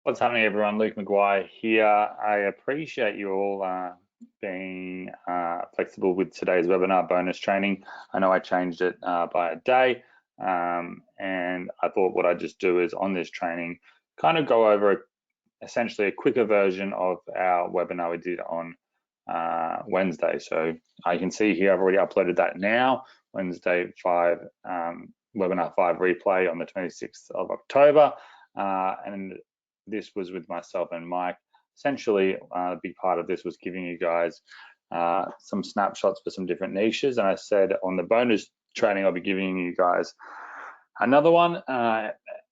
What's happening, everyone? Luke McGuire here. I appreciate you all being flexible with today's webinar bonus training. I know I changed it by a day, and I thought what I'd just do is on this training, kind of go over essentially a quicker version of our webinar we did on Wednesday. So I can see here I've already uploaded that now, Wednesday 5, webinar 5 replay on the 26th of October. And this was with myself and Mike. Essentially, a big part of this was giving you guys some snapshots for some different niches. And I said on the bonus training, I'll be giving you guys another one.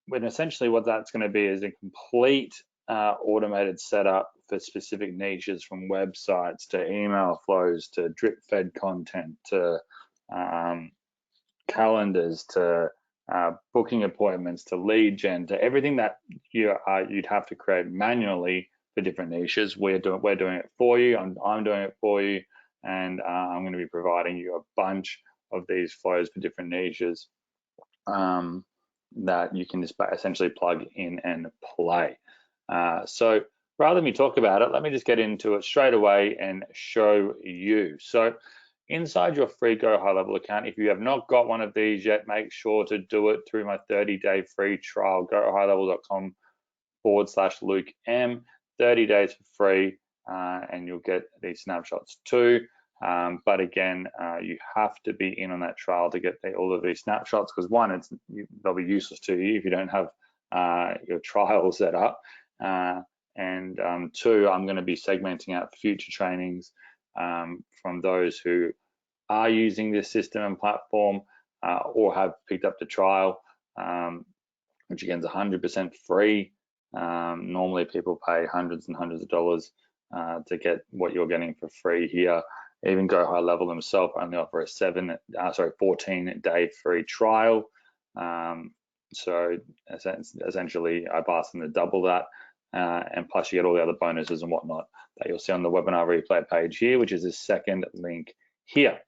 When essentially what that's going to be is a complete automated setup for specific niches, from websites to email flows to drip fed content to calendars to booking appointments to lead gen to everything that you'd have to create manually for different niches. We're doing it for you. I'm doing it for you, and I'm going to be providing you a bunch of these flows for different niches that you can just essentially plug in and play. So rather than me talk about it, let me just get into it straight away and show you. So inside your free Go High Level account, if you have not got one of these yet, make sure to do it through my 30-day free trial, gohighlevel.com/Luke M, 30 days for free, and you'll get these snapshots too. But again, you have to be in on that trial to get all of these snapshots, because one, they'll be useless to you if you don't have your trial set up. And two, I'm going to be segmenting out future trainings from those who are using this system and platform or have picked up the trial, which again is 100% free. Normally people pay hundreds and hundreds of dollars to get what you're getting for free here. Even Go High Level themselves only offer a 14-day free trial. So essentially I've asked them to double that, and plus you get all the other bonuses and whatnot that you'll see on the webinar replay page here, which is the second link here.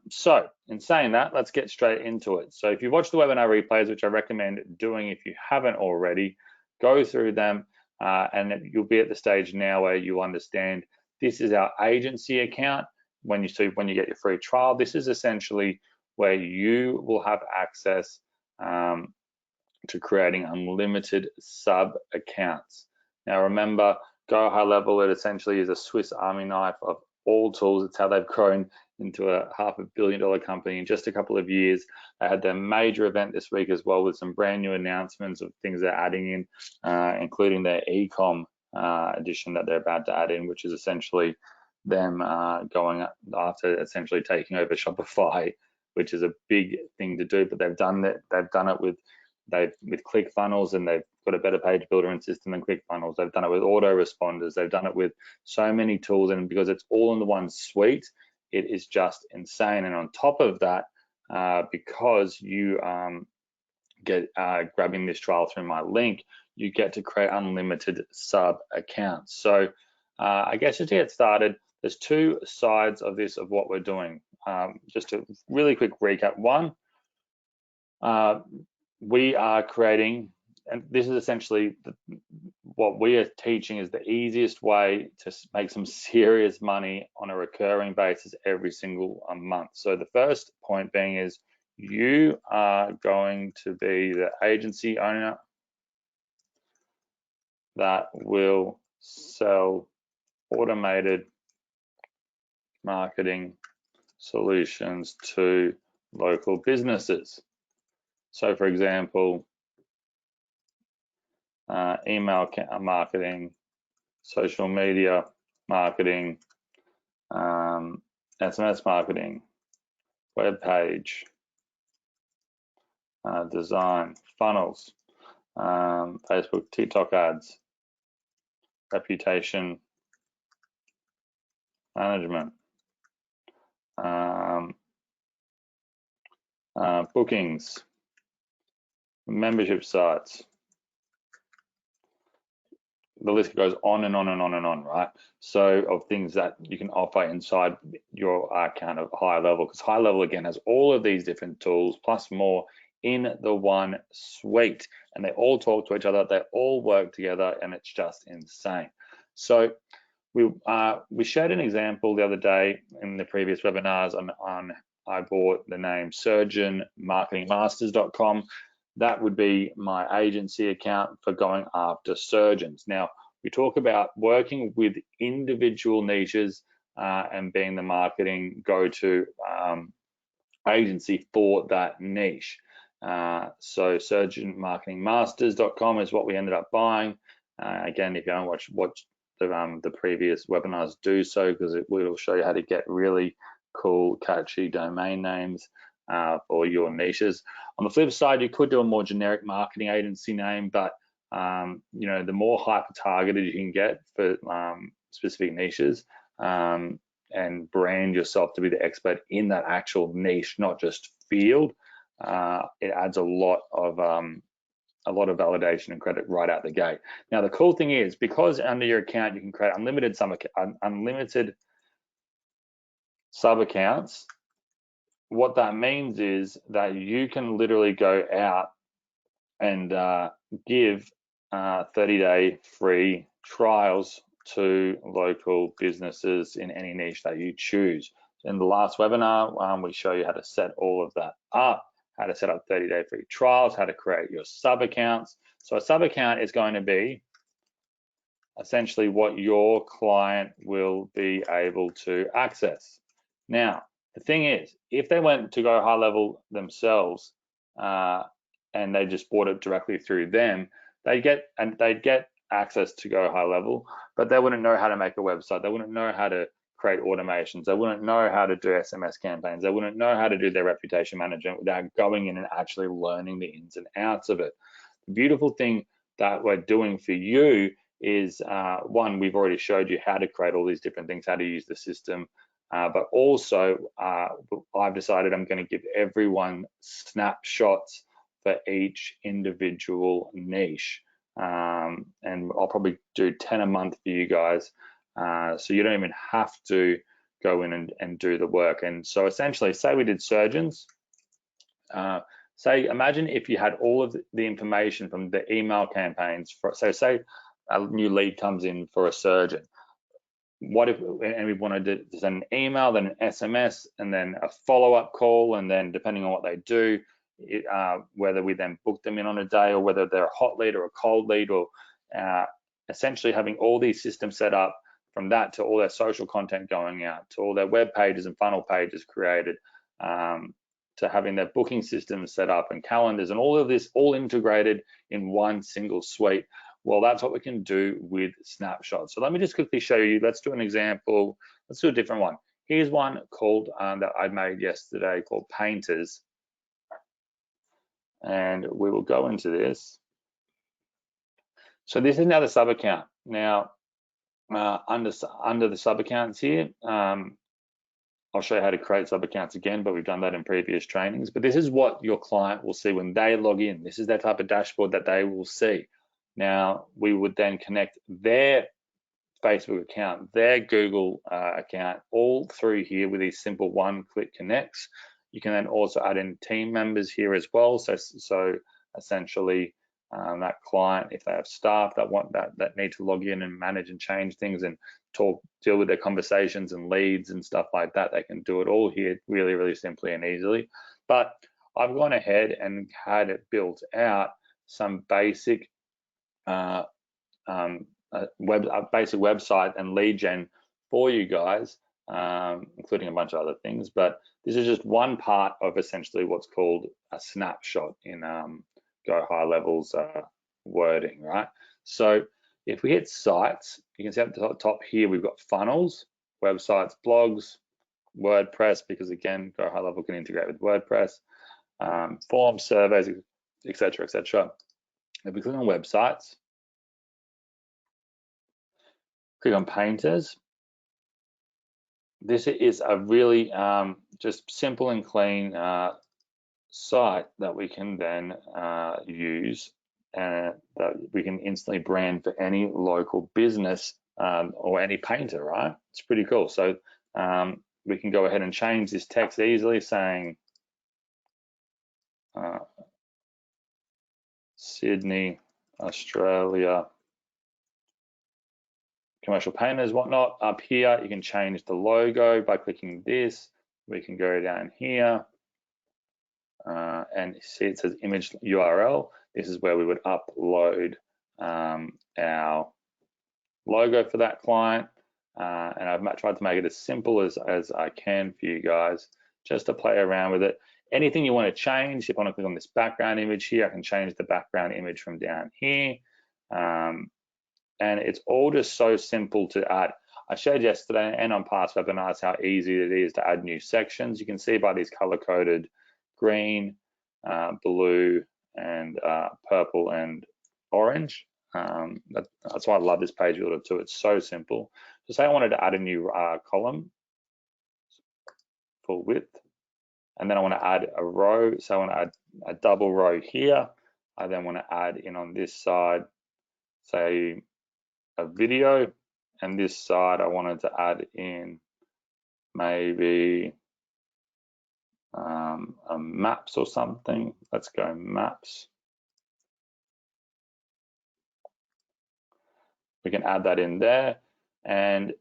So in saying that, let's get straight into it. So if you watch the webinar replays, which I recommend doing if you haven't already, go through them, and you'll be at the stage now where you understand this is our agency account. When you get your free trial, this is essentially where you will have access to creating unlimited sub accounts. Now remember, Go High Level, it essentially is a Swiss Army knife of all tools. It's how they've grown into a $500 million company in just a couple of years. They had their major event this week as well, with some brand new announcements of things they're adding in, including their e-com edition that they're about to add in, which is essentially them going after essentially taking over Shopify, which is a big thing to do. But they've done it with ClickFunnels, and they've got a better page builder and system than ClickFunnels. They've done it with autoresponders. They've done it with so many tools, and because it's all in the one suite, it is just insane. And on top of that, because you get grabbing this trial through my link, you get to create unlimited sub accounts. So I guess just to get started, there's two sides of this of what we're doing. Just a really quick recap. One, we are creating, and this is essentially what we are teaching is the easiest way to make some serious money on a recurring basis every single month. So the first point being is you are going to be the agency owner that will sell automated marketing solutions to local businesses. So for example, email marketing, social media marketing, SMS marketing, web page, design, funnels, Facebook, TikTok ads, reputation management, bookings, membership sites. The list goes on and on and on and on, right? So of things that you can offer inside your account of High Level, because High Level again has all of these different tools plus more in the one suite, and they all talk to each other, they all work together, and it's just insane. So we shared an example the other day in the previous webinars on I bought the name surgeonmarketingmasters.com. That would be my agency account for going after surgeons. Now, we talk about working with individual niches and being the marketing go-to agency for that niche. So surgeonmarketingmasters.com is what we ended up buying. Again, if you don't watch the previous webinars, do so, because it will show you how to get really cool, catchy domain names for your niches. On the flip side, you could do a more generic marketing agency name, but you know, the more hyper targeted you can get for specific niches and brand yourself to be the expert in that actual niche, not just field, it adds a lot of validation and credit right out the gate. Now, the cool thing is, because under your account you can create unlimited sub accounts, what that means is that you can literally go out and give 30-day free trials to local businesses in any niche that you choose. In the last webinar, we show you how to set all of that up, how to set up 30-day free trials, how to create your sub accounts. So a sub account is going to be essentially what your client will be able to access. Now, the thing is, if they went to Go High Level themselves and they just bought it directly through them, they'd get access to Go High Level, but they wouldn't know how to make a website. They wouldn't know how to create automations. They wouldn't know how to do SMS campaigns. They wouldn't know how to do their reputation management without going in and actually learning the ins and outs of it. The beautiful thing that we're doing for you is, one, we've already showed you how to create all these different things, how to use the system, but also I've decided I'm going to give everyone snapshots for each individual niche. And I'll probably do 10 a month for you guys, so you don't even have to go in and do the work. And so essentially, say we did surgeons, imagine if you had all of the information from the email campaigns for, so say a new lead comes in for a surgeon. What if, and we wanted to send an email, then an SMS, and then a follow-up call, and then depending on what they do, whether we then book them in on a day, or whether they're a hot lead or a cold lead, or essentially having all these systems set up, from that to all their social content going out, to all their web pages and funnel pages created, to having their booking systems set up and calendars, and all of this all integrated in one single suite. Well, that's what we can do with snapshots. So let me just quickly show you. Let's do an example. Let's do a different one. Here's one called that I made yesterday called Painters. And we will go into this. So this is now the sub account. Now, under the sub accounts here, I'll show you how to create sub accounts again, but we've done that in previous trainings. But this is what your client will see when they log in. This is their type of dashboard that they will see. Now, we would then connect their Facebook account, their Google account, all through here with these simple one-click connects. You can then also add in team members here as well. So essentially, that client, if they have staff that need to log in and manage and change things and deal with their conversations and leads and stuff like that, they can do it all here really, really simply and easily. But I've gone ahead and had it built out some basic basic website and lead gen for you guys, including a bunch of other things. But this is just one part of essentially what's called a snapshot in Go High Level's wording, right? So if we hit sites, you can see at the top here, we've got funnels, websites, blogs, WordPress, because again, Go High Level can integrate with WordPress, forms, surveys, etc., etc. If we click on websites, click on Painters. This is a really just simple and clean site that we can then use and that we can instantly brand for any local business or any painter, right? It's pretty cool. So we can go ahead and change this text easily, saying Sydney, Australia, commercial painters, whatnot. Up here, you can change the logo by clicking this. We can go down here and see it says image URL. This is where we would upload our logo for that client. And I've tried to make it as simple as I can for you guys, just to play around with it. Anything you want to change, if I want to click on this background image here, I can change the background image from down here. And it's all just so simple to add. I showed yesterday and on past webinars how easy it is to add new sections. You can see by these color-coded green, blue, and purple and orange. That's why I love this page builder too. It's so simple. So say I wanted to add a new column for width, and then I want to add a row. So I want to add a double row here. I then want to add in on this side, say, a video, and this side I wanted to add in maybe a maps or something. Let's go maps. We can add that in there, and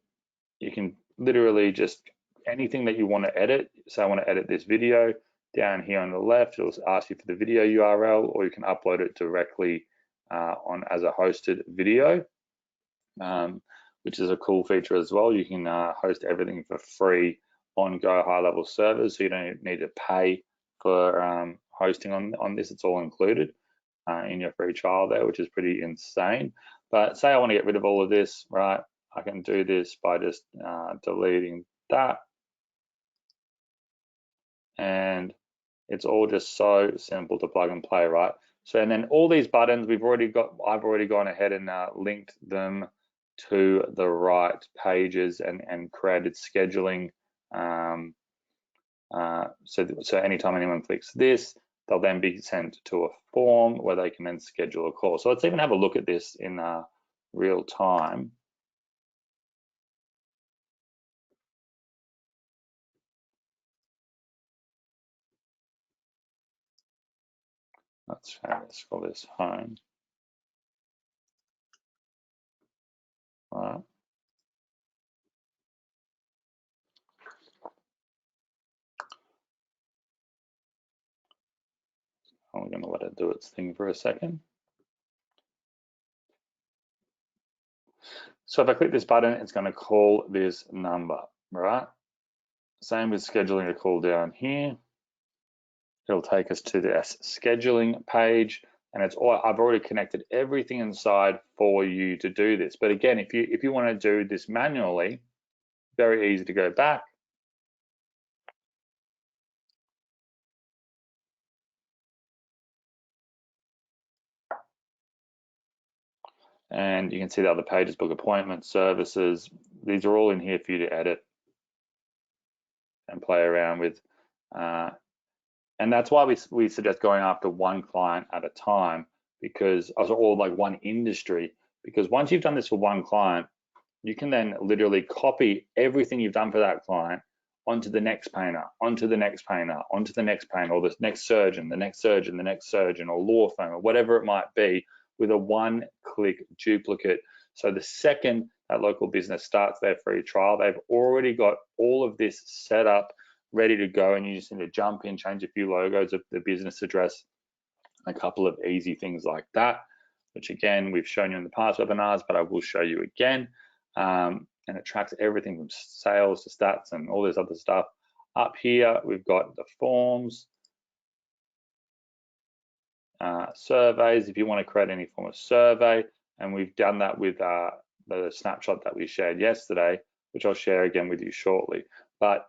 you can literally just anything that you want to edit. So I want to edit this video. Down here on the left, it'll ask you for the video URL, or you can upload it directly on as a hosted video, which is a cool feature as well. You can host everything for free on Go high level servers, so you don't need to pay for hosting on this. It's all included in your free trial there, which is pretty insane. But say I want to get rid of all of this, right? I can do this by just deleting that. And it's all just so simple to plug and play, right? So, and then all these buttons, I've already gone ahead and linked them to the right pages and created scheduling. So anytime anyone clicks this, they'll then be sent to a form where they can then schedule a call. So let's even have a look at this in real time. Let's call this home. All right. I'm going to let it do its thing for a second. So if I click this button, it's going to call this number, right? Same with scheduling a call down here. It'll take us to this scheduling page, and it's all, I've already connected everything inside for you to do this. But again, if you want to do this manually, very easy to go back. And you can see the other pages, book appointments, services. These are all in here for you to edit and play around with. And that's why we suggest going after one client at a time, because or like one industry, because once you've done this for one client, you can then literally copy everything you've done for that client onto the next painter, onto the next painter, onto the next painter, or the next surgeon, the next surgeon, the next surgeon, or law firm, or whatever it might be, with a one-click duplicate. So the second that local business starts their free trial, they've already got all of this set up, ready to go, and you just need to jump in, change a few logos of the business address, a couple of easy things like that, which again, we've shown you in the past webinars, but I will show you again. And it tracks everything from sales to stats and all this other stuff. Up here, we've got the forms, surveys, if you want to create any form of survey, and we've done that with the snapshot that we shared yesterday, which I'll share again with you shortly. But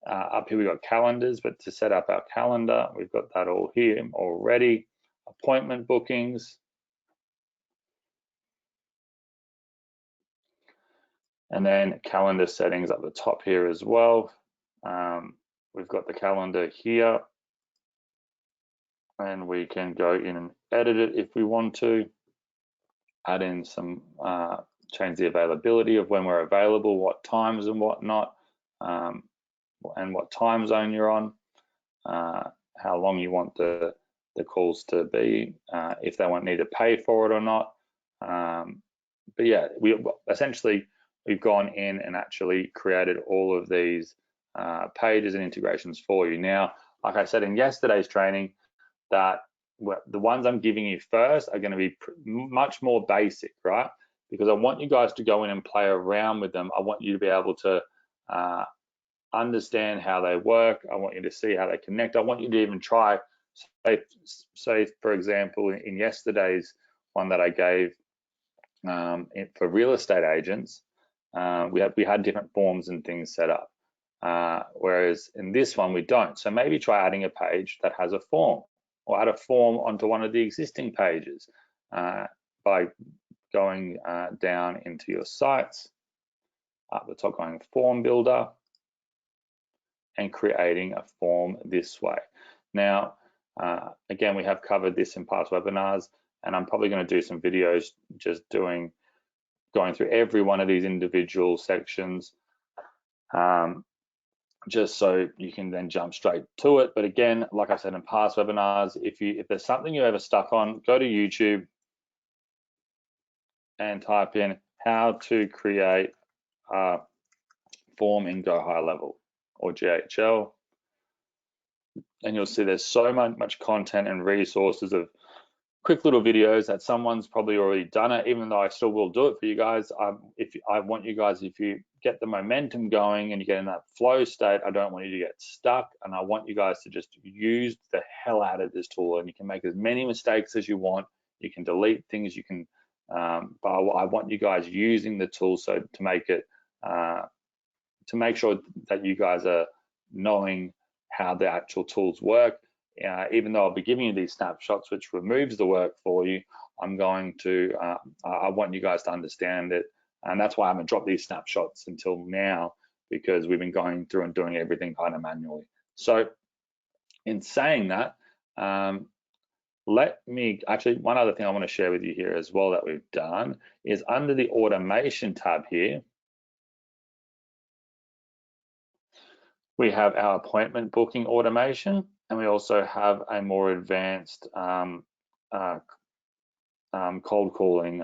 up here we've got calendars, but to set up our calendar, we've got that all here already. Appointment bookings. And then calendar settings at the top here as well. We've got the calendar here, and we can go in and edit it if we want to. Add in some, change the availability of when we're available, what times and whatnot, and what time zone you're on, how long you want the the calls to be, if they need to pay for it or not. But yeah, we've gone in and actually created all of these pages and integrations for you. Now, like I said in yesterday's training, that the ones I'm giving you first are going to be much more basic, right? Because I want you guys to go in and play around with them. I want you to be able to understand how they work. I want you to see how they connect. I want you to even try, say for example, in yesterday's one that I gave for real estate agents, we had different forms and things set up, whereas in this one we don't. So maybe try adding a page that has a form, or add a form onto one of the existing pages by going down into your sites, up the top, going form builder, and creating a form this way. Now, again, we have covered this in past webinars, and I'm probably going to do some videos just going through every one of these individual sections, just so you can then jump straight to it. But again, like I said in past webinars, if there's something you're ever stuck on, go to YouTube and type in how to create a form in Go High Level or GHL, and you'll see there's so much content and resources of quick little videos that someone's probably already done it, even though I still will do it for you guys. I want you guys, if you get the momentum going and you get in that flow state, I don't want you to get stuck, and I want you guys to just use the hell out of this tool. And you can make as many mistakes as you want, you can delete things, you can, but I want you guys using the tool so to make it, to make sure that you guys are knowing how the actual tools work. Even though I'll be giving you these snapshots, which removes the work for you, I'm going to, I want you guys to understand it. And that's why I haven't dropped these snapshots until now, because we've been going through and doing everything kind of manually. So in saying that, actually, one other thing I want to share with you here as well that we've done is under the automation tab here, we have our appointment booking automation, and we also have a more advanced cold calling,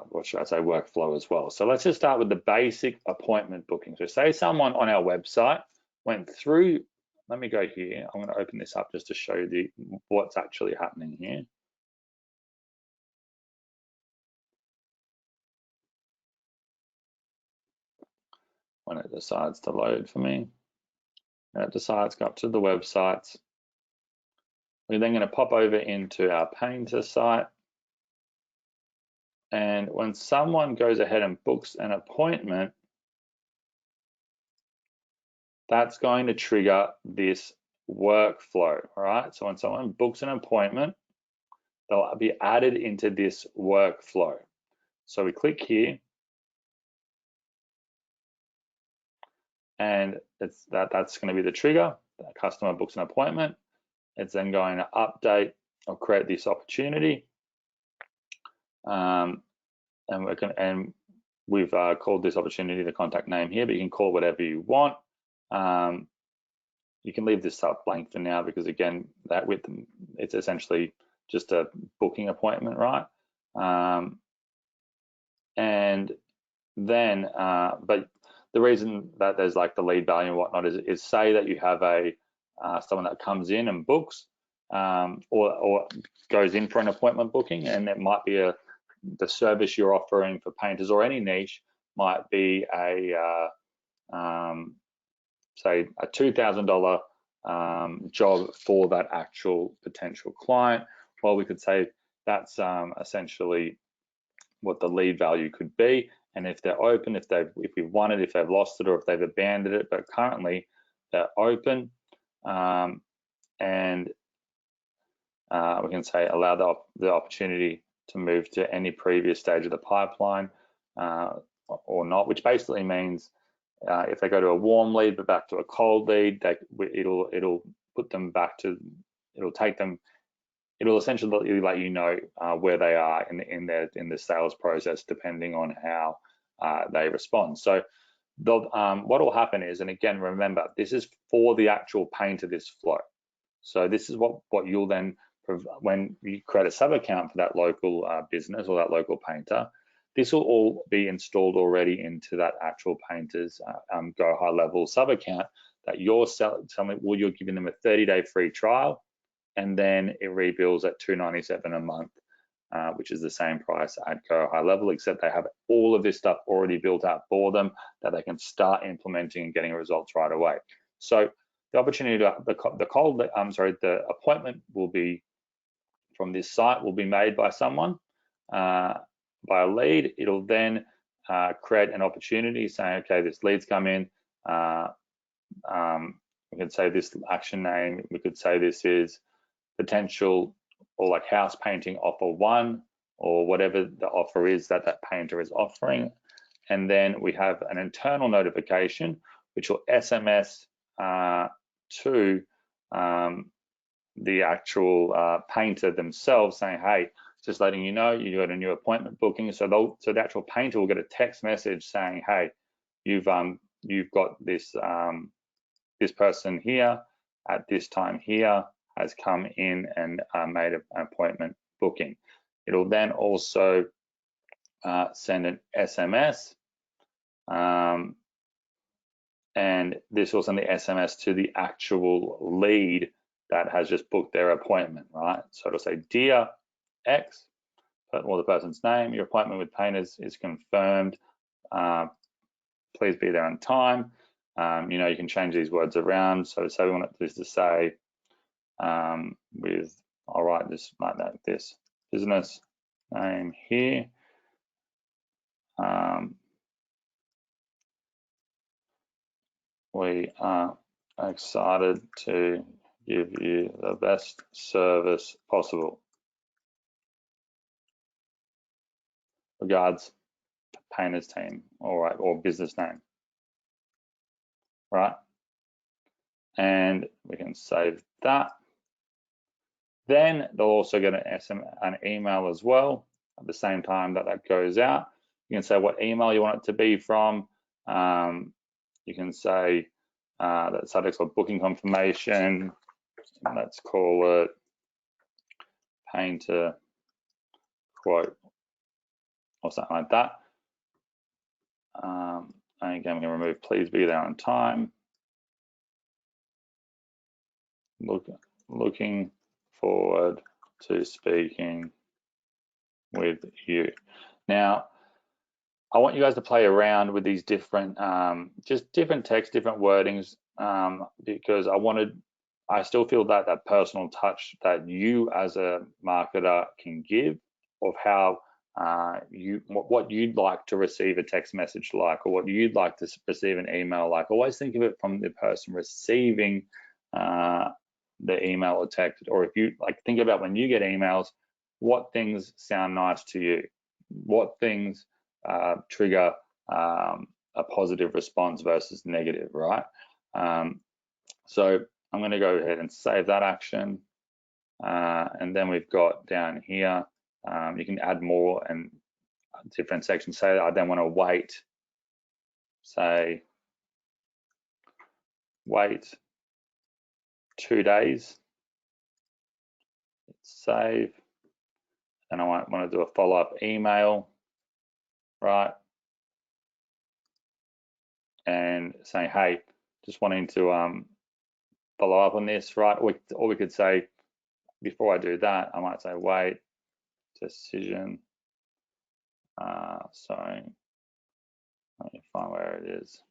what should I say, workflow as well. So let's just start with the basic appointment booking. So say someone on our website went through, let me go here, I'm going to open this up just to show you what's actually happening here. When it decides to load for me, and it decides to go up to the websites. We're then going to pop over into our painter site, and when someone goes ahead and books an appointment, that's going to trigger this workflow. All right, so when someone books an appointment, they'll be added into this workflow. So we click here, and that's going to be the trigger. The customer books an appointment. It's then going to update or create this opportunity, and we've called this opportunity the contact name here, but you can call it whatever you want. You can leave this up blank for now, because again, it's essentially just a booking appointment, right? And then, but the reason that there's like the lead value and whatnot is say that you have someone that comes in and books, or goes in for an appointment booking, and it might be the service you're offering for painters or any niche might be say a $2,000 job for that actual potential client. Well, we could say that's essentially what the lead value could be, and if they're open, if we've won it, if they've lost it, or if they've abandoned it, but currently they're open, and we can say allow the opportunity to move to any previous stage of the pipeline or not, which basically means if they go to a warm lead but back to a cold lead, it'll put them back to, it'll essentially let you know where they are in the sales process, depending on how they respond. So what will happen is, and again, remember, this is for the actual painter, this flow. So this is what you'll then, when you create a sub account for that local business or that local painter, this will all be installed already into that actual painter's Go High Level sub account that you're you're giving them a 30-day free trial, and then it rebills at $297 a month, which is the same price at Go High Level, except they have all of this stuff already built out for them that they can start implementing and getting results right away. So the opportunity to the appointment will be from this site will be made by someone, by a lead. It'll then create an opportunity saying, okay, this lead's come in. We could say this action name. We could say this is potential or like house painting offer 1, or whatever the offer is that that painter is offering. And then we have an internal notification which will SMS to the actual painter themselves saying, hey, just letting you know you got a new appointment booking. So the actual painter will get a text message saying, hey, you've got this this person here at this time here has come in and made an appointment booking. It'll then also send an SMS, and this will send the SMS to the actual lead that has just booked their appointment, right? So it'll say, dear X, or the person's name, your appointment with painters is confirmed. Please be there on time. You know, you can change these words around. So say we want this to say, I'll write this like that, this business name here. We are excited to give you the best service possible. Regards, painters team, all right, or business name, right? And we can save that. Then they'll also get an email as well at the same time that that goes out. You can say what email you want it to be from. You can say that subject's got booking confirmation. Let's call it painter quote or something like that. And again, we can remove please be there on time. Looking forward to speaking with you. Now, I want you guys to play around with these different, just different text, different wordings, because I still feel that that personal touch that you as a marketer can give of how what you'd like to receive a text message like, or what you'd like to receive an email like. Always think of it from the person receiving the email or text, or if you like, think about when you get emails, what things sound nice to you, what things trigger a positive response versus negative, right? So I'm going to go ahead and save that action, and then we've got down here, you can add more and different sections. Say I then want to wait, say wait 2 days, save, and I want to do a follow-up email, right? And saying, hey, just wanting to follow up on this, right? Or we could say, before I do that, I might say, wait, decision. Sorry, let me find where it is.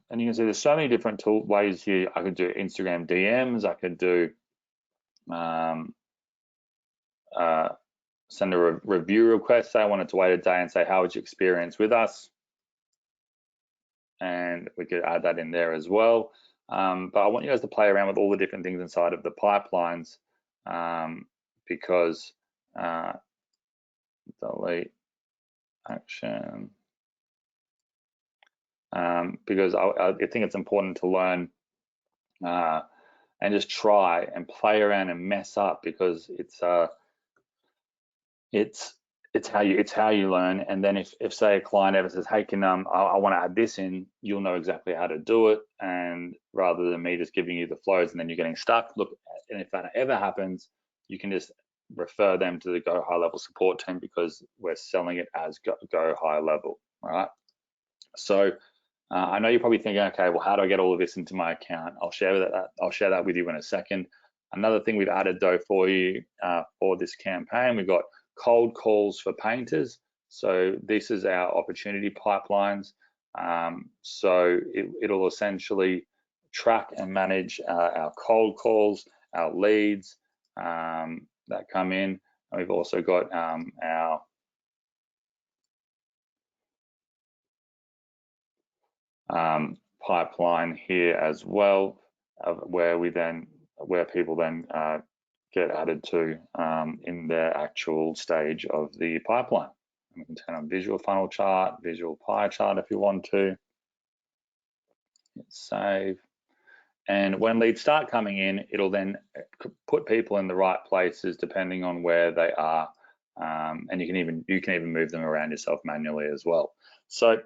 And you can see there's so many different ways here. I could do Instagram DMs. I could do send a review request. Say I wanted to wait a day and say, how was your experience with us? And we could add that in there as well. But I want you guys to play around with all the different things inside of the pipelines, because delete action. Because I think it's important to learn and just try and play around and mess up, because it's it's how you learn. And then if say a client ever says, hey, can I want to add this in, you'll know exactly how to do it. And rather than me just giving you the flows and then you're getting stuck, look, and if that ever happens, you can just refer them to the Go High Level support team, because we're selling it as Go High Level. All right. So I know you're probably thinking, okay, well, how do I get all of this into my account? I'll share that with you in a second. Another thing we've added though for you for this campaign, we've got cold calls for painters. So this is our opportunity pipelines. So it'll essentially track and manage our cold calls, our leads that come in. And we've also got our pipeline here as well, where people then get added to in their actual stage of the pipeline. And we can turn on visual funnel chart, visual pie chart if you want to. Hit save. And when leads start coming in, it'll then put people in the right places depending on where they are, and you can even move them around yourself manually as well. So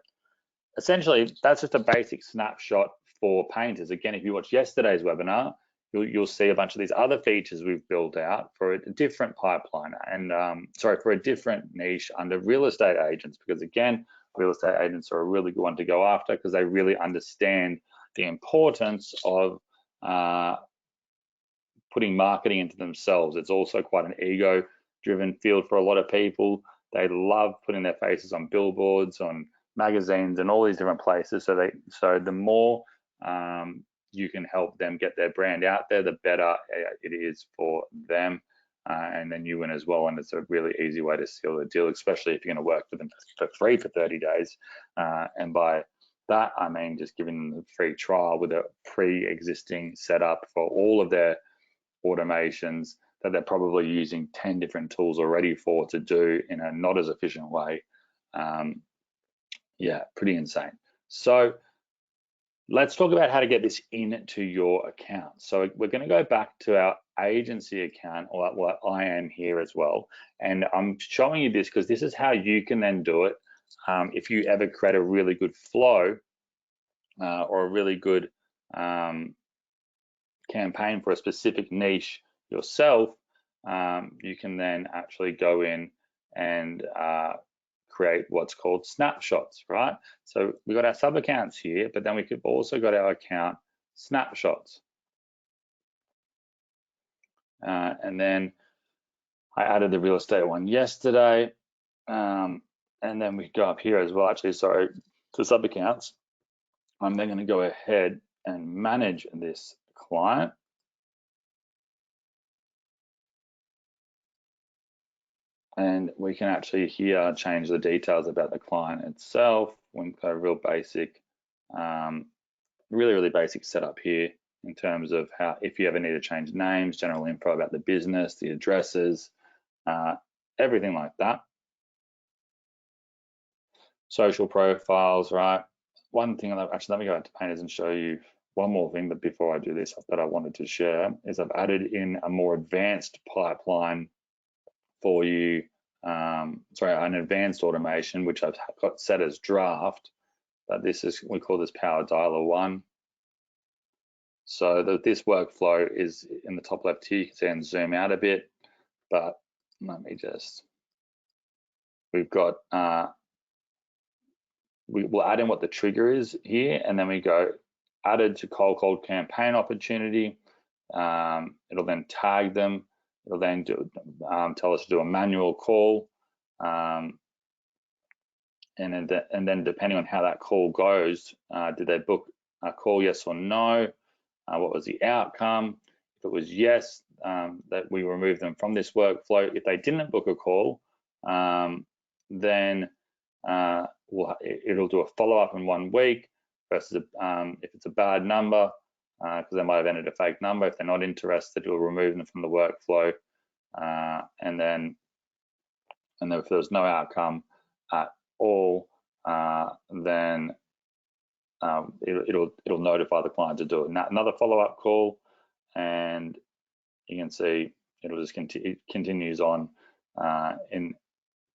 essentially, that's just a basic snapshot for painters. Again, if you watch yesterday's webinar, you'll see a bunch of these other features we've built out for a different pipeline and for a different niche under real estate agents, because again, real estate agents are a really good one to go after because they really understand the importance of putting marketing into themselves. It's also quite an ego-driven field for a lot of people. They love putting their faces on billboards, on magazines, and all these different places. So the more you can help them get their brand out there, the better it is for them, and then you win as well. And it's a really easy way to seal the deal, especially if you're going to work with them for free for 30 days. And by that, I mean just giving them a free trial with a pre-existing setup for all of their automations that they're probably using 10 different tools already for to do in a not as efficient way. Yeah, pretty insane. So let's talk about how to get this into your account. So we're going to go back to our agency account, or what I am here as well. And I'm showing you this because this is how you can then do it. If you ever create a really good flow or a really good campaign for a specific niche yourself, you can then actually go in and create what's called snapshots, right? So we've got our sub accounts here, but then we could also got our account snapshots. And then I added the real estate one yesterday. And then we go up here as well, actually, sorry, to sub accounts. I'm then going to go ahead and manage this client. And we can actually here change the details about the client itself. We've got a real basic, really basic setup here in terms of how, if you ever need to change names, general info about the business, the addresses, everything like that. Social profiles, right? One thing, actually, let me go back to Painters and show you one more thing, but before I do this, that I wanted to share is I've added in a more advanced pipeline for you, an advanced automation, which I've got set as draft, but this is, we call this Power Dialer 1. So this workflow is in the top left here. You can see and zoom out a bit, but let me just, we've got, we'll add in what the trigger is here, and then we go added to cold campaign opportunity. It'll then tag them. It'll then tell us to do a manual call, and then depending on how that call goes, did they book a call, yes or no? What was the outcome? If it was yes, that we remove them from this workflow. If they didn't book a call, then it'll do a follow-up in 1 week versus if it's a bad number, because they might have entered a fake number. If they're not interested, it'll remove them from the workflow, and then if there's no outcome at all, then it'll notify the client to do another follow-up call, and you can see it'll just continues on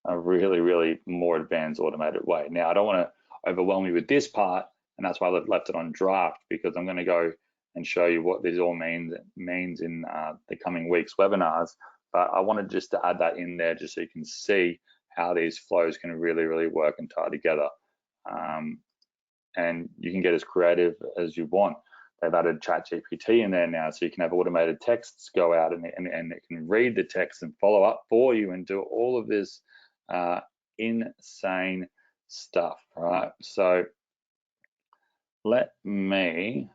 a really, really more advanced automated way. Now, I don't want to overwhelm you with this part, and that's why I've left it on draft, because I'm going to go and show you what this all means in the coming week's webinars. But I wanted just to add that in there just so you can see how these flows can really, really work and tie together. And you can get as creative as you want. They've added ChatGPT in there now, so you can have automated texts go out and it can read the text and follow up for you and do all of this insane stuff, right? So let me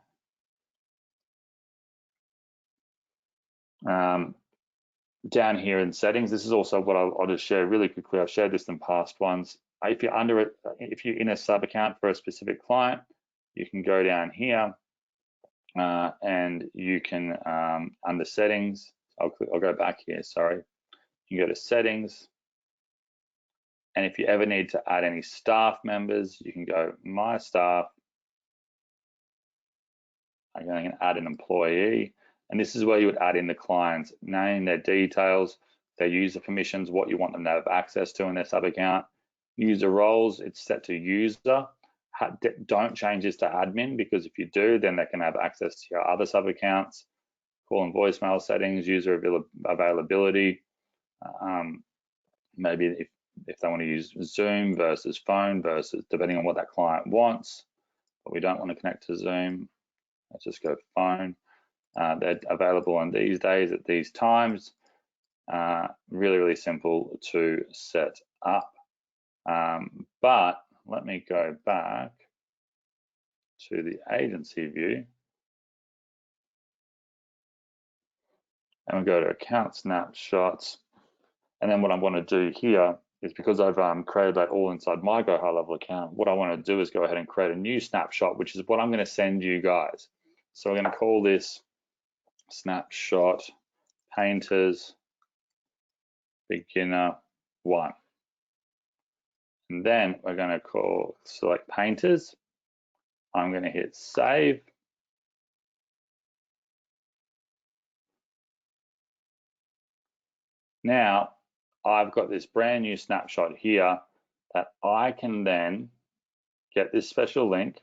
down here in settings, this is also what I'll just share really quickly. I've shared this in past ones. If you're in a sub account for a specific client, you can go down here and you can under settings. I'll go back here. Sorry, you can go to settings, and if you ever need to add any staff members, you can go my staff. I'm going to add an employee. And this is where you would add in the client's name, their details, their user permissions, what you want them to have access to in their sub account. User roles, it's set to user. Don't change this to admin, because if you do, then they can have access to your other sub accounts. Call and voicemail settings, user availability. Maybe if they want to use Zoom versus phone versus depending on what that client wants, but we don't want to connect to Zoom. Let's just go phone. They're available on these days at these times. Really, really simple to set up. But let me go back to the agency view. And we go to account snapshots. And then what I want to do here is, because I've created that all inside my Go High Level account, what I want to do is go ahead and create a new snapshot, which is what I'm going to send you guys. So we're going to call this snapshot painters beginner 1. And then we're going to select painters. I'm going to hit save. Now I've got this brand new snapshot here that I can then get this special link.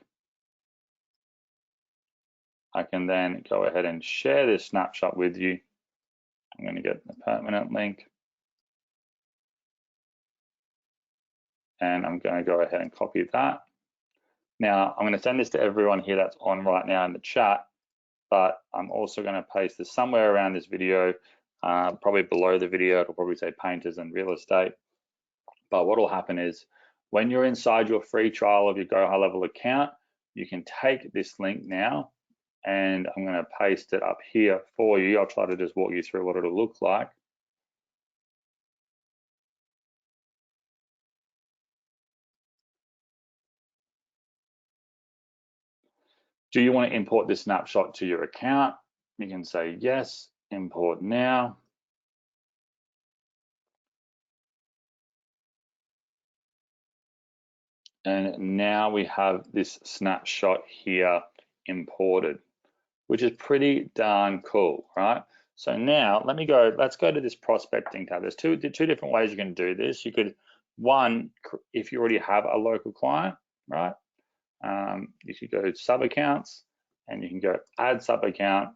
I can then go ahead and share this snapshot with you. I'm going to get the permanent link. And I'm going to go ahead and copy that. Now I'm going to send this to everyone here that's on right now in the chat, but I'm also going to paste this somewhere around this video, probably below the video. It'll probably say painters and real estate. But what will happen is, when you're inside your free trial of your Go High Level account, you can take this link now, and I'm going to paste it up here for you. I'll try to just walk you through what it'll look like. Do you want to import this snapshot to your account? You can say yes, import now. And now we have this snapshot here imported, which is pretty darn cool, right? So now let's go to this prospecting tab. There's two different ways you can do this. You could, one, if you already have a local client, right? You could go to sub accounts and you can go add sub account.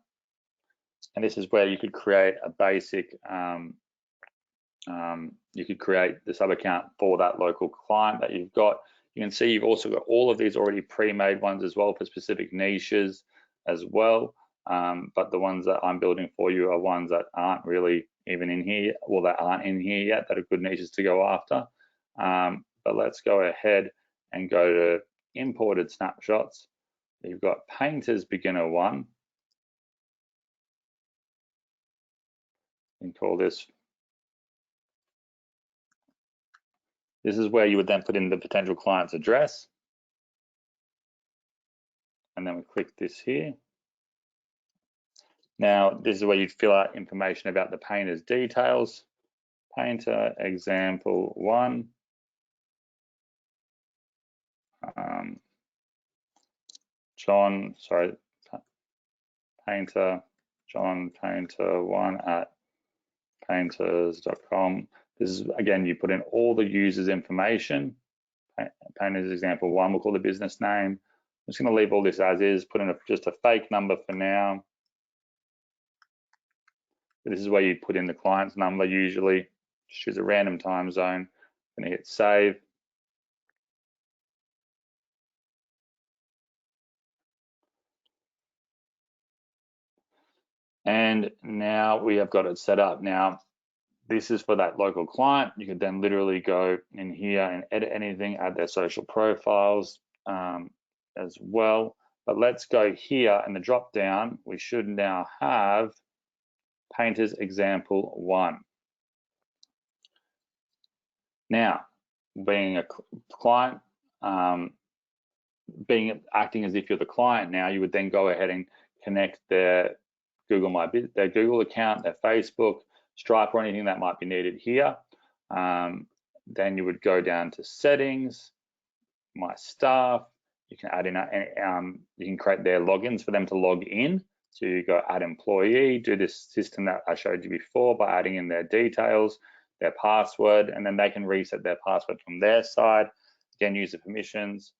And this is where you could create a basic, you could create the sub account for that local client that you've got. You can see you've also got all of these already pre-made ones as well for specific niches as well. But the ones that I'm building for you are ones that aren't really even in here, well, that aren't in here yet, that are good niches to go after. But let's go ahead and go to imported snapshots. You've got painters beginner 1. You can call this. This is where you would then put in the potential client's address. And then we click this here. Now, this is where you'd fill out information about the painter's details. Painter example 1. Painter John Painter 1 at painters.com. This is, again, you put in all the user's information. Painters example 1, we'll call the business name. I'm just going to leave all this as is, put in just a fake number for now. This is where you put in the client's number usually. Just choose a random time zone. I'm going to hit save. And now we have got it set up. Now, this is for that local client. You can then literally go in here and edit anything, add their social profiles as well. But let's go here in the drop down. We should now have Painters example 1. Now, being a client, acting as if you're the client now, you would then go ahead and connect their Google account, their Facebook, Stripe, or anything that might be needed here. Then you would go down to settings, my staff. You can add in, you can create their logins for them to log in. So you go add employee, do this system that I showed you before by adding in their details, their password, and then they can reset their password from their side. Again, user permissions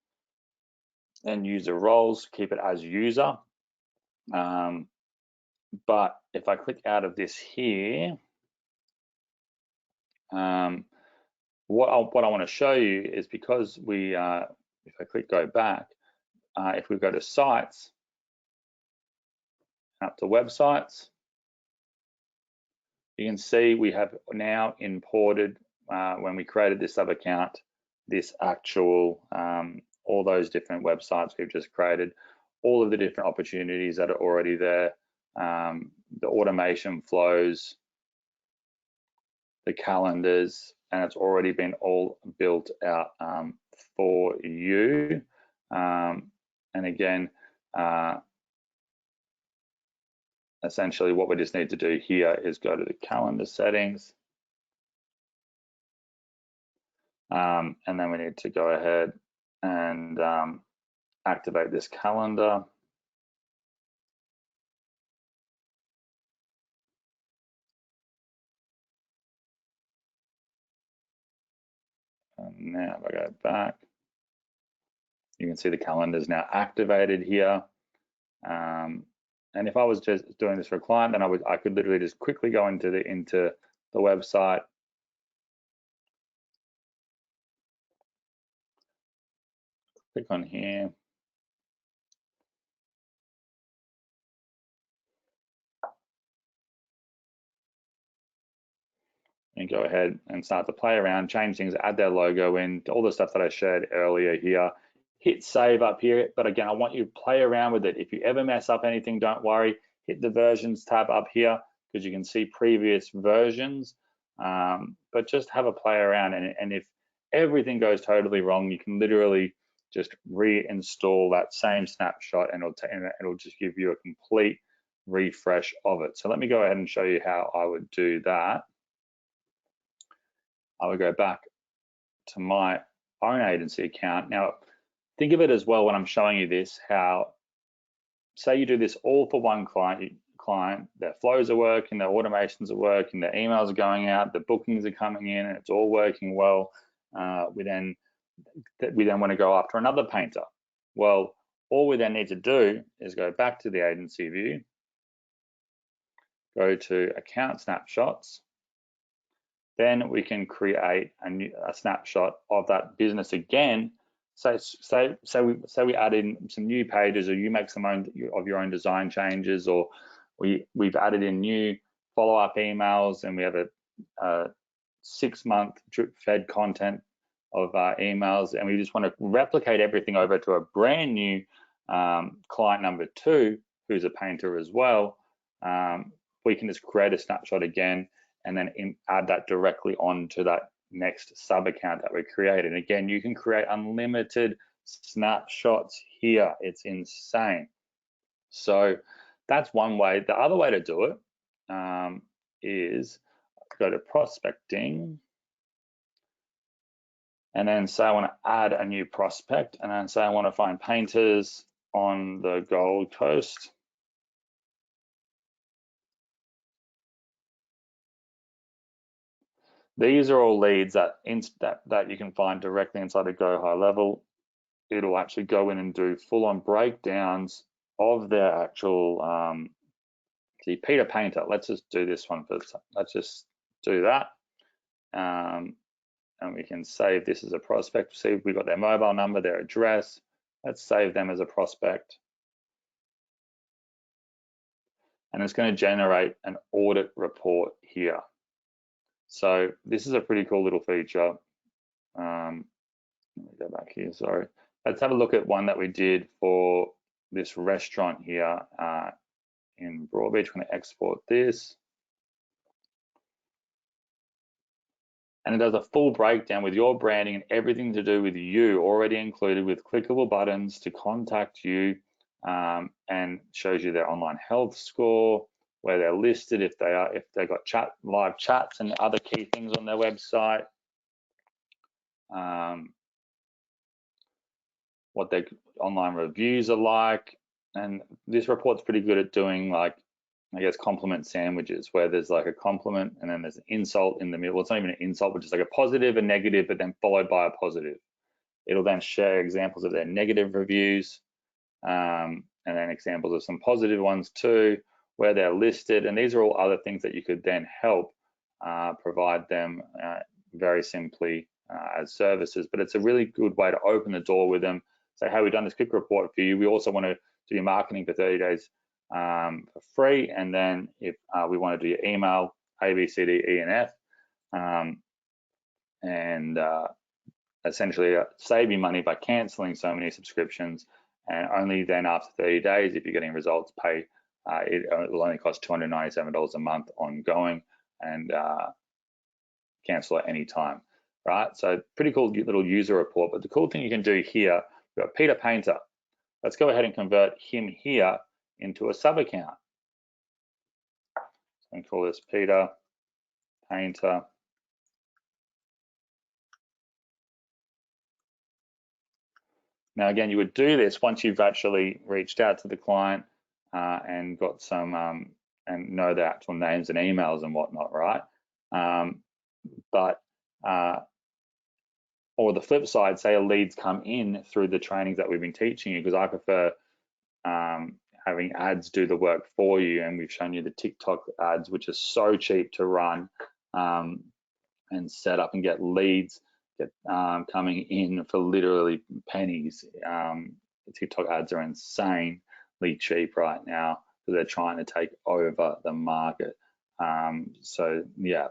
and user roles, keep it as user. But if I click out of this here, what I want to show you is, because we, if I click go back, if we go to sites, up to websites, you can see we have now imported, when we created this sub account, this actual, all those different websites we've just created, all of the different opportunities that are already there, the automation flows, the calendars, and it's already been all built out for you. And again, essentially what we just need to do here is go to the calendar settings. And then we need to go ahead and activate this calendar. And now if I go back, you can see the calendar is now activated here. And if I was just doing this for a client, then I could literally just quickly go into the website, click on here, and go ahead and start to play around, change things, add their logo in, all the stuff that I shared earlier here. Hit save up here, but again, I want you to play around with it. If you ever mess up anything, don't worry, hit the versions tab up here, because you can see previous versions, but just have a play around, and if everything goes totally wrong, you can literally just reinstall that same snapshot, and it'll just give you a complete refresh of it. So let me go ahead and show you how I would do that. I would go back to my own agency account. Now, think of it as well when I'm showing you this, how, say you do this all for one client, their flows are working, their automations are working, their emails are going out, the bookings are coming in, and it's all working well. We then want to go after another painter. Well, all we then need to do is go back to the agency view, go to account snapshots. Then we can create a snapshot of that business again. So we add in some new pages, or you make some of your own design changes, or we've added in new follow-up emails, and we have a 6-month drip fed content of emails, and we just want to replicate everything over to a brand new client number 2, who's a painter as well. We can just create a snapshot again, and then add that directly onto that next sub account that we created. And again, you can create unlimited snapshots here. It's insane. So that's one way. The other way to do it is go to prospecting, and then say I want to add a new prospect, and then say I want to find painters on the Gold Coast. These are all leads that you can find directly inside of Go High Level. It'll actually go in and do full-on breakdowns of their actual, see, Peter Painter. Let's just do this one first. Let's just do that. And we can save this as a prospect. See, we've got their mobile number, their address. Let's save them as a prospect. And it's going to generate an audit report here. So this is a pretty cool little feature. Let me go back here, sorry. Let's have a look at one that we did for this restaurant here in Broadbeach. I'm going to export this. And it does a full breakdown with your branding and everything to do with you already included, with clickable buttons to contact you, and shows you their online health score, where they're listed, if they've got live chats and other key things on their website, what their online reviews are like. And this report's pretty good at doing, like, I guess, compliment sandwiches, where there's like a compliment and then there's an insult in the middle. Well, it's not even an insult, but just like a positive, a negative, but then followed by a positive. It'll then share examples of their negative reviews, and then examples of some positive ones too, where they're listed. And these are all other things that you could then help provide them very simply as services. But it's a really good way to open the door with them. Say, hey, we've done this quick report for you. We also want to do your marketing for 30 days for free. And then if we want to do your email, A, B, C, D, E, and F, and essentially save you money by canceling so many subscriptions. And only then after 30 days, if you're getting results, pay. It will only cost $297 a month ongoing, and cancel at any time, right? So pretty cool little user report. But the cool thing you can do here, we've got Peter Painter. Let's go ahead and convert him here into a sub account. So we can call this Peter Painter. Now, again, you would do this once you've actually reached out to the client and got some, and know their actual names and emails and whatnot, right? Or the flip side, say a leads come in through the trainings that we've been teaching you, because I prefer having ads do the work for you. And we've shown you the TikTok ads, which are so cheap to run and set up and get leads coming in for literally pennies. TikTok ads are insanely cheap right now because they're trying to take over the market. So yeah,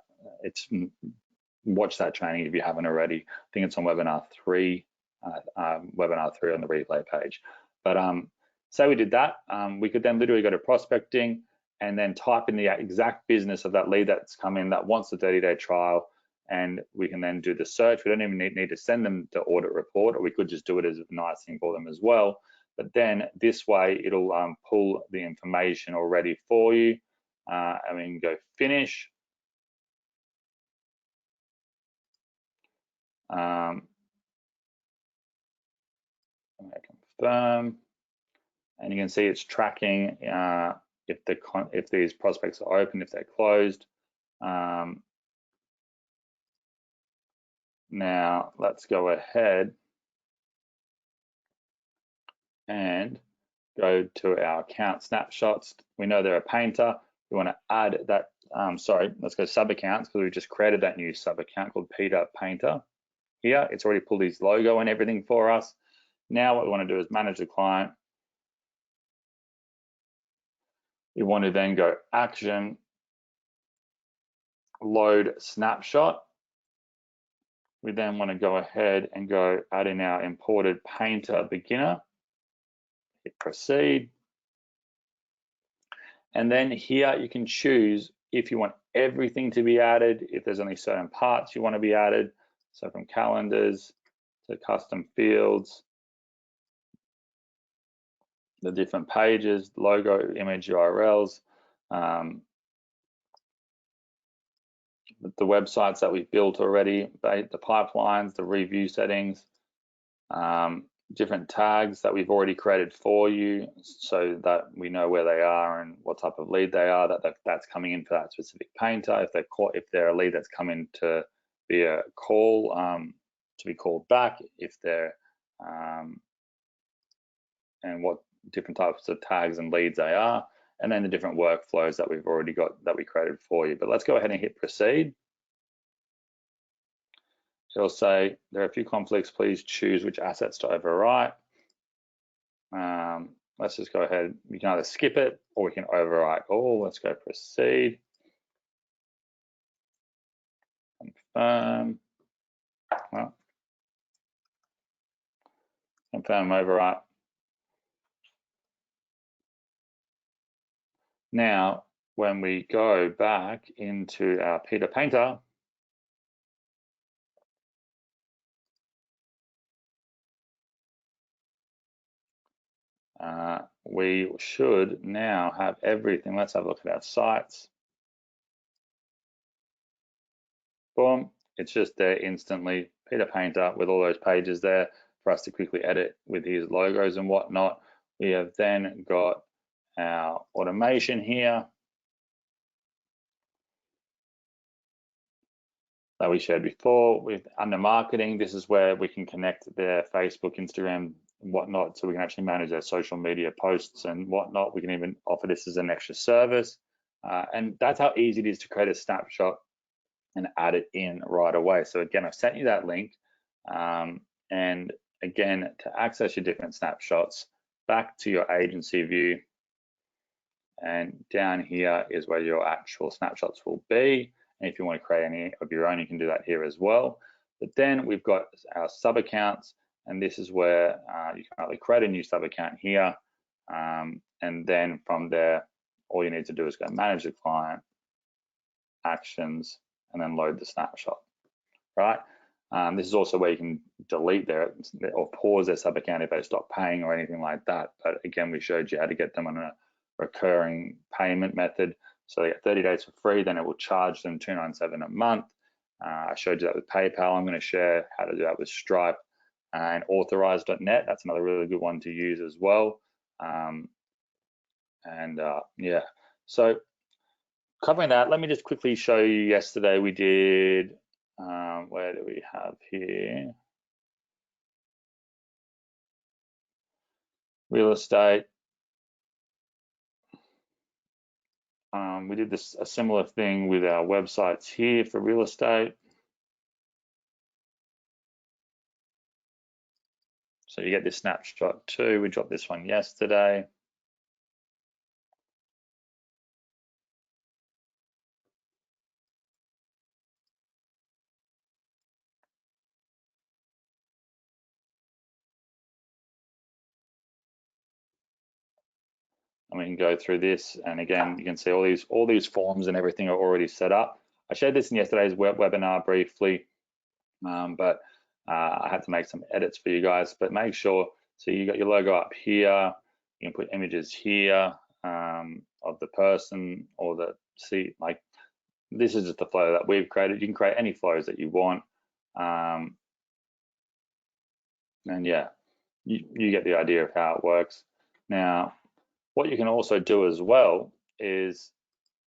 watch that training if you haven't already. I think it's on webinar 3 on the replay page. But say we did that, we could then literally go to prospecting and then type in the exact business of that lead that's come in that wants the 30-day trial, and we can then do the search. We don't even need to send them the audit report, or we could just do it as a nice thing for them as well. But then this way, it'll pull the information already for you, and we can go finish. Confirm, and you can see it's tracking if these prospects are open, if they're closed. Now let's go ahead and go to our account snapshots. We know they're a painter. We want to add that. Sorry, let's go sub accounts, because we just created that new sub account called Peter Painter. Here, it's already pulled his logo and everything for us. Now what we want to do is manage the client. We want to then go action, load snapshot. We then want to go ahead and go add in our imported painter beginner. Hit proceed. And then here you can choose if you want everything to be added, if there's only certain parts you want to be added. So from calendars to custom fields, the different pages, logo, image, URLs, the websites that we've built already, the pipelines, the review settings, different tags that we've already created for you so that we know where they are and what type of lead they are, that's coming in for that specific painter. If they're a lead that's come in to be a call to be called back if they're and what different types of tags and leads they are, and then the different workflows that we've already got that we created for you. But let's go ahead and hit proceed. It'll say there are a few conflicts, please choose which assets to overwrite. Let's just go ahead, we can either skip it or we can overwrite all. Let's go proceed. Confirm. Well, confirm overwrite. Now, when we go back into our Peter Painter, we should now have everything. Let's have a look at our sites. Boom, it's just there instantly, Peter Painter with all those pages there for us to quickly edit with his logos and whatnot. We have then got our automation here that we shared before. With under marketing, this is where we can connect their Facebook, Instagram, whatnot, so we can actually manage their social media posts and whatnot. We can even offer this as an extra service, and that's how easy it is to create a snapshot and add it in right away. So again, I've sent you that link, and again, to access your different snapshots, back to your agency view, and down here is where your actual snapshots will be. And if you want to create any of your own, you can do that here as well. But then we've got our sub accounts, and this is where you can either create a new sub account here, and then from there, all you need to do is go manage the client, actions, and then load the snapshot, right? This is also where you can delete their or pause their sub account if they stop paying or anything like that. But again, we showed you how to get them on a recurring payment method. So they get 30 days for free, then it will charge them $297 a month. I showed you that with PayPal. I'm going to share how to do that with Stripe and authorize.net. That's another really good one to use as well. Yeah, so covering that, let me just quickly show you. Yesterday we did, where do we have here? Real estate. We did a similar thing with our websites here for real estate. So you get this snapshot too. We dropped this one yesterday. And we can go through this, and again, you can see all these forms and everything are already set up. I shared this in yesterday's webinar briefly, but I had to make some edits for you guys. But make sure, so you got your logo up here. You can put images here of the person or the seat. Like this is just the flow that we've created. You can create any flows that you want, and yeah, you get the idea of how it works. Now, what you can also do as well is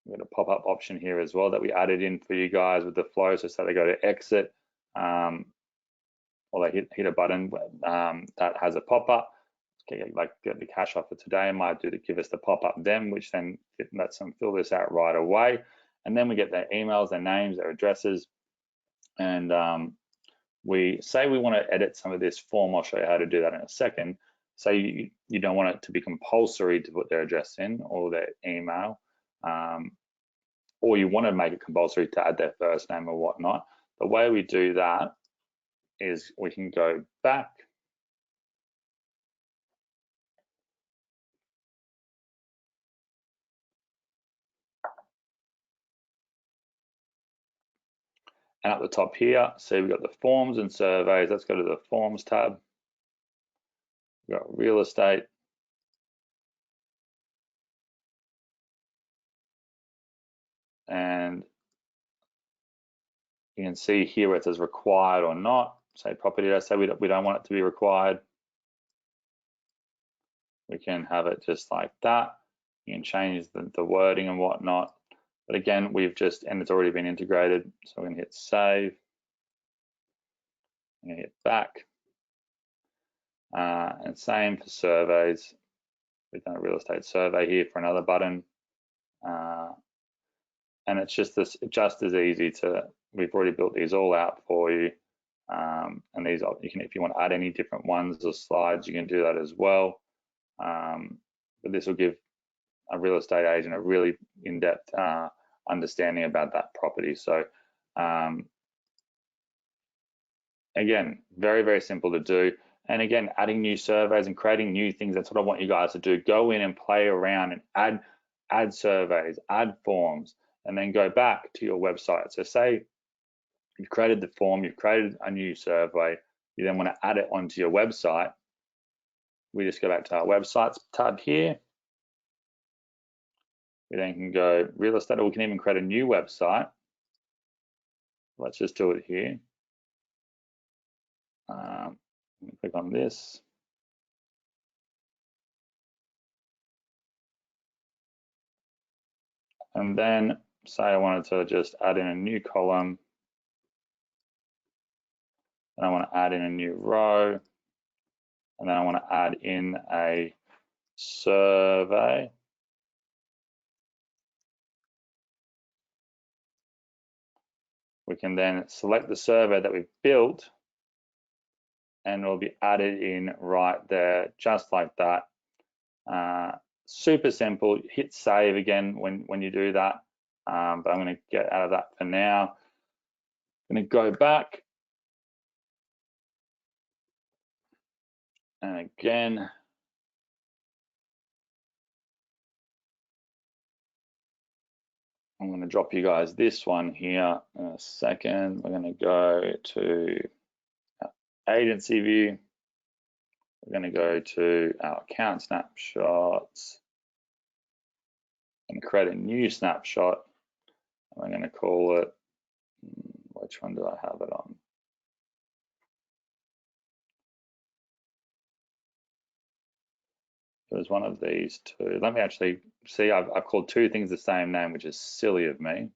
we've got a pop-up option here as well that we added in for you guys with the flow. So say they go to exit, or they hit a button that has a pop-up, like get the cash offer today, might do to give us the pop-up then, which then lets them fill this out right away. And then we get their emails, their names, their addresses, and we say we want to edit some of this form. I'll show you how to do that in a second. Say you don't want it to be compulsory to put their address in or their email, or you want to make it compulsory to add their first name or whatnot. The way we do that is we can go back and at the top here, see we've got the forms and surveys. Let's go to the forms tab. We've got real estate. And you can see here where it says required or not. Say property, let's say we don't want it to be required. We can have it just like that. You can change the wording and whatnot. But again, and it's already been integrated. So we're gonna hit save. I'm going to hit back. And same for surveys. We've done a real estate survey here for another button. And it's just as easy to, we've already built these all out for you. And these, you can, if you want to add any different ones or slides, you can do that as well. But this will give a real estate agent a really in-depth understanding about that property. So again, very, very simple to do. And again, adding new surveys and creating new things, that's what I want you guys to do. Go in and play around and add surveys, add forms, and then go back to your website. So say you've created the form, you've created a new survey, you then want to add it onto your website. We just go back to our websites tab here. We then can go real estate, or we can even create a new website. Let's just do it here. Click on this. And then say I wanted to just add in a new column. And I want to add in a new row. And then I want to add in a survey. We can then select the survey that we've built, and it'll be added in right there, just like that. Super simple. Hit save again when you do that. But I'm going to get out of that for now. I'm going to go back. And again, I'm going to drop you guys this one here in a second. We're going to go to agency view. We're going to go to our account snapshots and create a new snapshot. I'm going to call it, which one do I have it on? It was one of these two. Let me actually see, I've called two things the same name, which is silly of me.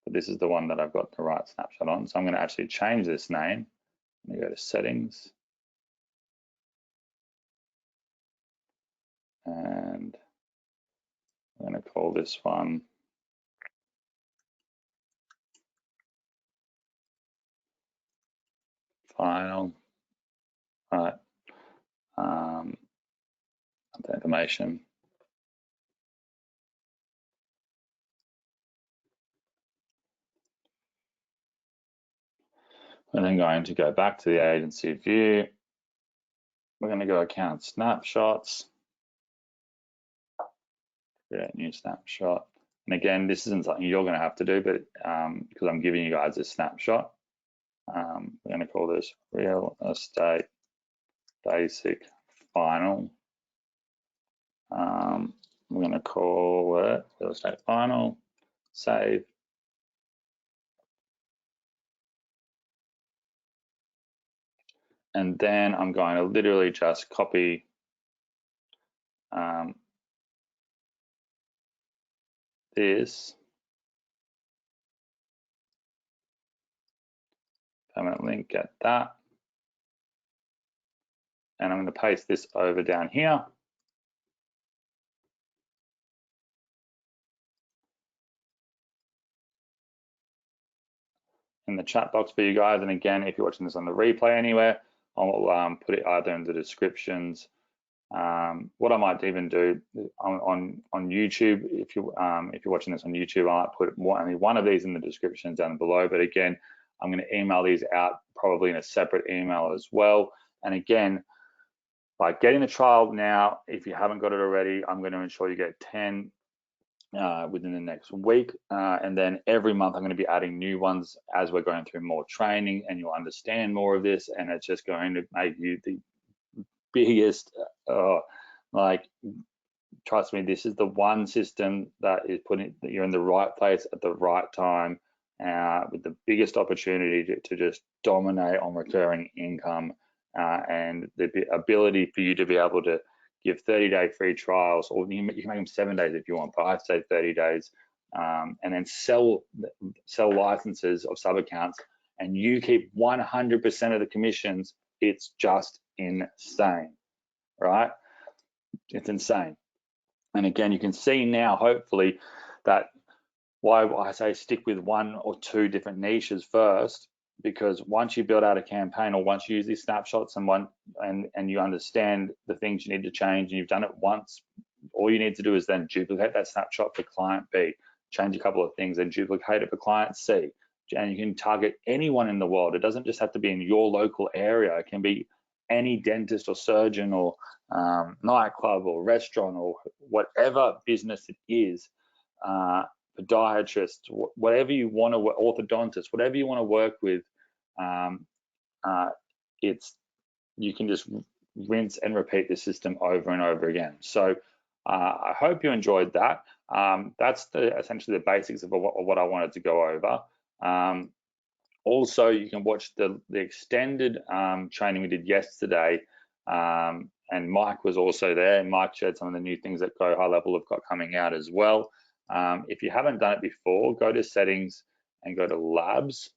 But this is the one that I've got the right snapshot on. So I'm going to actually change this name. Let me go to settings. And I'm going to call this one final. All right. The information. And then going to go back to the agency view. We're going to go account snapshots. Create a new snapshot. And again, this isn't something you're going to have to do, but because I'm giving you guys a snapshot, we're going to call this real estate basic final. We're going to call it real estate final, save. And then I'm going to literally just copy this permanent link, get that. And I'm going to paste this over down here. In the chat box for you guys. And again, if you're watching this on the replay anywhere, I'll put it either in the descriptions. What I might even do on YouTube, if you're watching this on YouTube, I might put only one of these in the description down below. But again, I'm going to email these out probably in a separate email as well. And again, by getting the trial now, if you haven't got it already, I'm going to ensure you get 10 within the next week, and then every month I'm going to be adding new ones as we're going through more training, and you'll understand more of this, and it's just going to make you the biggest like, trust me, this is the one system that is putting that you're in the right place at the right time, with the biggest opportunity to just dominate on recurring income, and the ability for you to be able to give 30-day free trials, or you can make them 7 days if you want, but I'd say 30 days and then sell licenses of sub accounts, and you keep 100% of the commissions, it's just insane, right? It's insane. And again, you can see now, hopefully, that why I say stick with one or two different niches first, because once you build out a campaign, or once you use these snapshots and you understand the things you need to change, and you've done it once, all you need to do is then duplicate that snapshot for client B, change a couple of things, and duplicate it for client C. And you can target anyone in the world. It doesn't just have to be in your local area. It can be any dentist or surgeon or nightclub or restaurant or whatever business it is, podiatrist, whatever you want to, orthodontist, whatever you want to work with. You can just rinse and repeat the system over and over again. So I hope you enjoyed that. That's essentially the basics of what I wanted to go over. Also, you can watch the extended training we did yesterday, and Mike was also there. Mike shared some of the new things that Go High Level have got coming out as well. If you haven't done it before, go to settings and go to labs.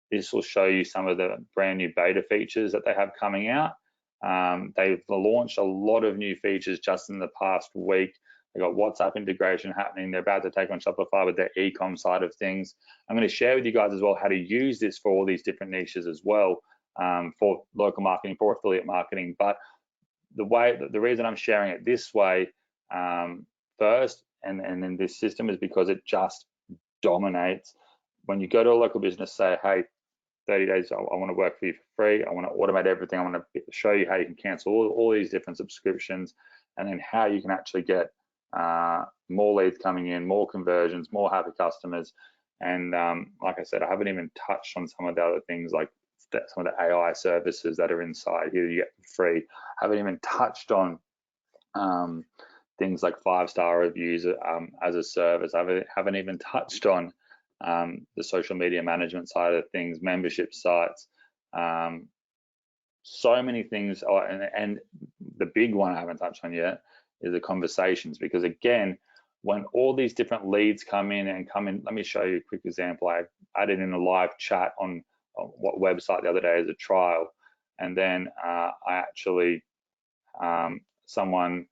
This will show you some of the brand new beta features that they have coming out. They've launched a lot of new features just in the past week. They've got WhatsApp integration happening. They're about to take on Shopify with their e-com side of things. I'm going to share with you guys as well how to use this for all these different niches as well, for local marketing, for affiliate marketing. But the reason I'm sharing it this way first and in this system is because it just dominates. When you go to a local business, say, hey, 30 days, I want to work for you for free. I want to automate everything. I want to show you how you can cancel all these different subscriptions, and then how you can actually get more leads coming in, more conversions, more happy customers. And like I said, I haven't even touched on some of the other things, like some of the AI services that are inside here you get for free. I haven't even touched on things like 5-star reviews as a service. I haven't even touched on the social media management side of things, membership sites, so many things. And the big one I haven't touched on yet is the conversations, because again, when all these different leads come in, let me show you a quick example. I added in a live chat on what website the other day as a trial, and then I actually someone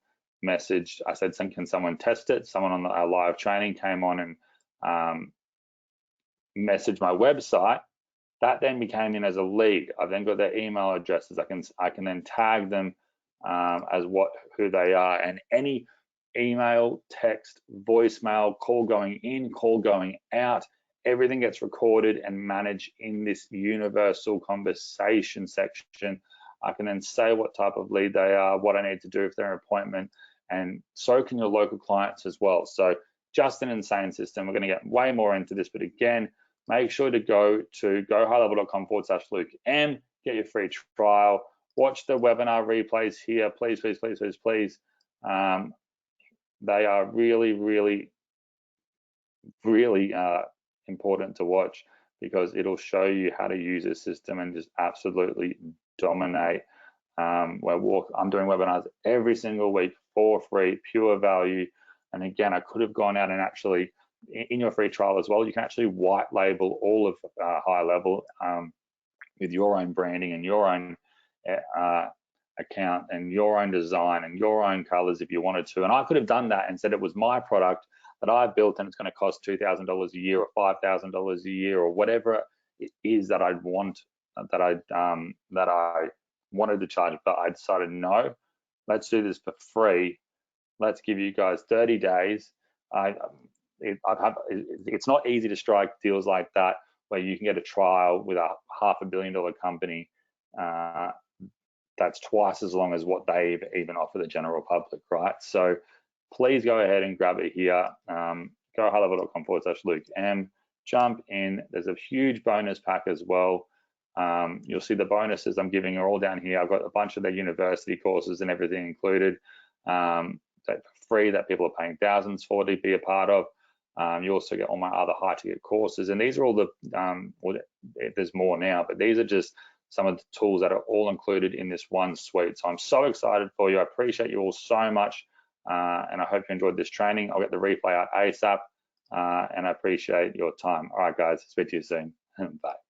messaged, I said, can someone test it? Someone on our live training came on and messaged my website. That then became in as a lead. I've then got their email addresses. I can then tag them as who they are, and any email, text, voicemail, call going in, call going out, everything gets recorded and managed in this universal conversation section. I can then say what type of lead they are, what I need to do if they're an appointment, and so can your local clients as well. So just an insane system. We're going to get way more into this, but again, make sure to go to gohighlevel.com/Luke M, get your free trial, watch the webinar replays here, please, please, please, please, please. They are really, really, really important to watch, because it'll show you how to use this system and just absolutely dominate. I'm doing webinars every single week for free, pure value. And again, I could have gone out and actually, in your free trial as well, you can actually white label all of High Level with your own branding and your own account and your own design and your own colors if you wanted to. And I could have done that and said it was my product that I built, and it's going to cost $2,000 a year or $5,000 a year or whatever it is that I'd want, that I wanted to charge. But I decided, no, let's do this for free. Let's give you guys 30 days. It's not easy to strike deals like that where you can get a trial with a $500 million company that's twice as long as what they even offer the general public, right? So please go ahead and grab it here. Go highlevel.com/Luke M. Jump in. There's a huge bonus pack as well. You'll see the bonuses I'm giving are all down here. I've got a bunch of their university courses and everything included. For free, that people are paying thousands for to be a part of. You also get all my other high ticket courses, and these are all the there's more now, but these are just some of the tools that are all included in this one suite. So I'm so excited for you. I appreciate you all so much, and I hope you enjoyed this training. I'll get the replay out ASAP. and I appreciate your time. All right, guys, speak to you soon. Bye.